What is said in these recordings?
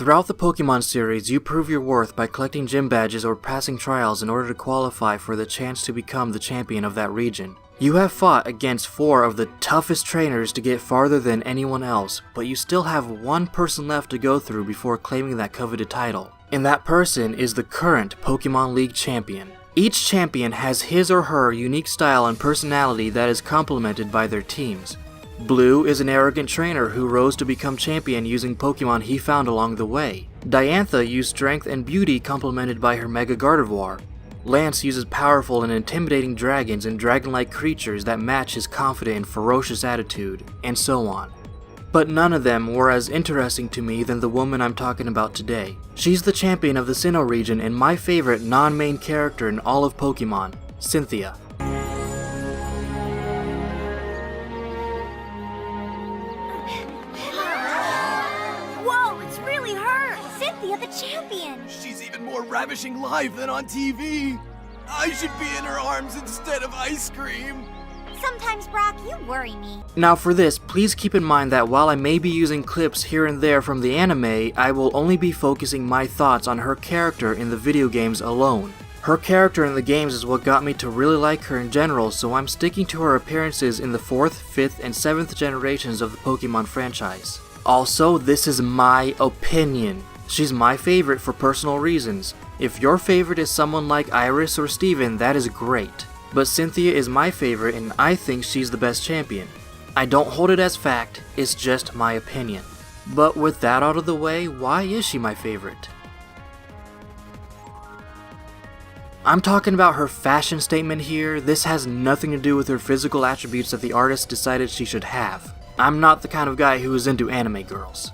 Throughout the Pokemon series, you prove your worth by collecting gym badges or passing trials in order to qualify for the chance to become the champion of that region. You have fought against 4 of the toughest trainers to get farther than anyone else, but you still have one person left to go through before claiming that coveted title. And that person is the current Pokemon League champion. Each champion has his or her unique style and personality that is complemented by their teams. Blue is an arrogant trainer who rose to become champion using Pokemon he found along the way. Diantha used strength and beauty complemented by her Mega Gardevoir. Lance uses powerful and intimidating dragons and dragon-like creatures that match his confident and ferocious attitude, and so on. But none of them were as interesting to me than the woman I'm talking about today. She's the champion of the Sinnoh region and my favorite non-main character in all of Pokemon, Cynthia. Whoa, it's really her! Cynthia the champion! She's even more ravishing live than on TV. I should be in her arms instead of ice cream. Sometimes, Brock, you worry me. Now for this, please keep in mind that while I may be using clips here and there from the anime, I will only be focusing my thoughts on her character in the video games alone. Her character in the games is what got me to really like her in general, so I'm sticking to her appearances in the 4th, 5th, and 7th generations of the Pokemon franchise. Also, this is my opinion. She's my favorite for personal reasons. If your favorite is someone like Iris or Steven, that is great. But Cynthia is my favorite and I think she's the best champion. I don't hold it as fact, it's just my opinion. But with that out of the way, why is she my favorite? I'm talking about her fashion statement here. This has nothing to do with her physical attributes that the artist decided she should have. I'm not the kind of guy who is into anime girls.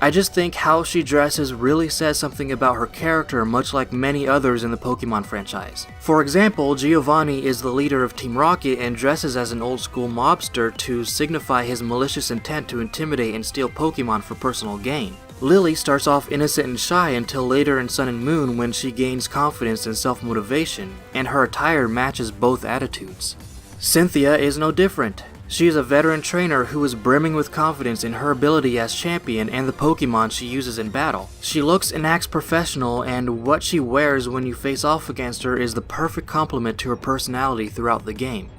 I just think how she dresses really says something about her character, much like many others in the Pokemon franchise. For example, Giovanni is the leader of Team Rocket and dresses as an old school mobster to signify his malicious intent to intimidate and steal Pokemon for personal gain. Lily starts off innocent and shy until later in Sun and Moon when she gains confidence and self-motivation, and her attire matches both attitudes. Cynthia is no different. She is a veteran trainer who is brimming with confidence in her ability as champion and the Pokemon she uses in battle. She looks and acts professional, and what she wears when you face off against her is the perfect complement to her personality throughout the game.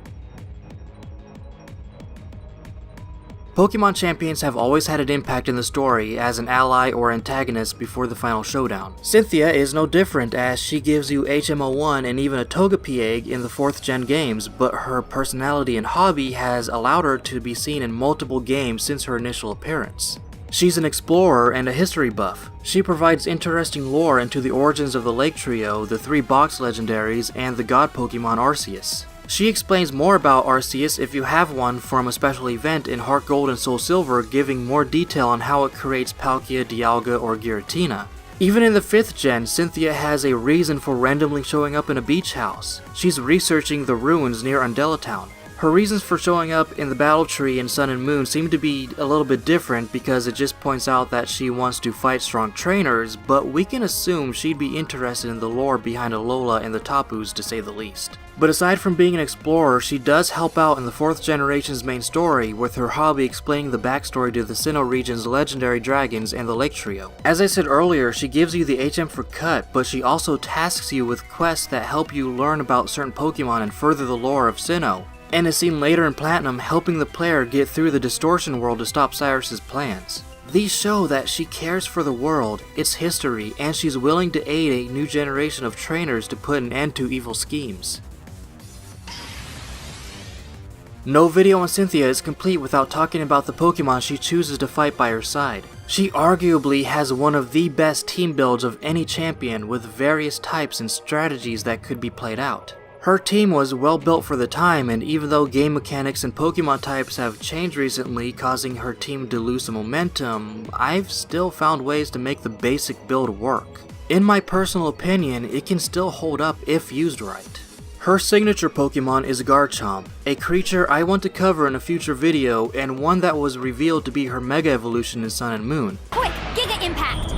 Pokemon champions have always had an impact in the story as an ally or antagonist before the final showdown. Cynthia is no different as she gives you HM01 and even a Togepi egg in the 4th gen games, but her personality and hobby has allowed her to be seen in multiple games since her initial appearance. She's an explorer and a history buff. She provides interesting lore into the origins of the Lake Trio, the 3 box legendaries, and the god Pokemon Arceus. She explains more about Arceus if you have one from a special event in Heart Gold and Soul Silver, giving more detail on how it creates Palkia, Dialga, or Giratina. Even in the 5th gen, Cynthia has a reason for randomly showing up in a beach house. She's researching the ruins near Undella Town. Her reasons for showing up in the battle tree in Sun and Moon seem to be a little bit different because it just points out that she wants to fight strong trainers, but we can assume she'd be interested in the lore behind Alola and the Tapus to say the least. But aside from being an explorer, she does help out in the 4th generation's main story, with her hobby explaining the backstory to the Sinnoh region's legendary dragons and the Lake Trio. As I said earlier, she gives you the HM for cut, but she also tasks you with quests that help you learn about certain Pokemon and further the lore of Sinnoh, and is seen later in Platinum helping the player get through the Distortion World to stop Cyrus's plans. These show that she cares for the world, its history, and she's willing to aid a new generation of trainers to put an end to evil schemes. No video on Cynthia is complete without talking about the Pokemon she chooses to fight by her side. She arguably has one of the best team builds of any champion, with various types and strategies that could be played out. Her team was well built for the time, and even though game mechanics and Pokemon types have changed recently, causing her team to lose some momentum, I've still found ways to make the basic build work. In my personal opinion, it can still hold up if used right. Her signature Pokemon is Garchomp, a creature I want to cover in a future video, and one that was revealed to be her Mega Evolution in Sun and Moon. Quick, Giga Impact!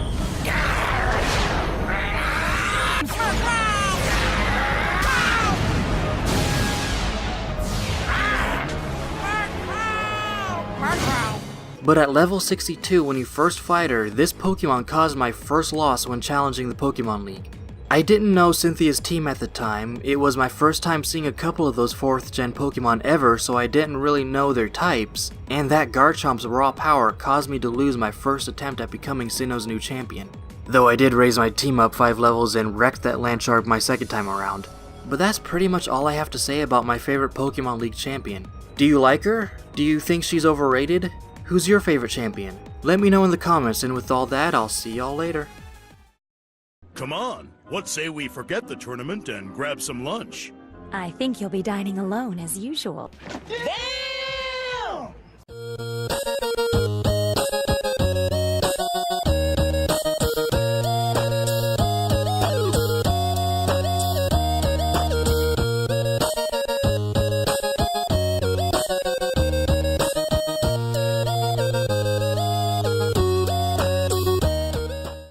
But at level 62, when you first fight her, this Pokemon caused my first loss when challenging the Pokemon League. I didn't know Cynthia's team at the time. It was my first time seeing a couple of those 4th gen Pokemon ever, so I didn't really know their types, and that Garchomp's raw power caused me to lose my first attempt at becoming Sinnoh's new champion. Though I did raise my team up 5 levels and wrecked that Landshark my second time around. But that's pretty much all I have to say about my favorite Pokemon League champion. Do you like her? Do you think she's overrated? Who's your favorite champion? Let me know in the comments, and with all that, I'll see y'all later. Come on, what say we forget the tournament and grab some lunch? I think you'll be dining alone as usual. There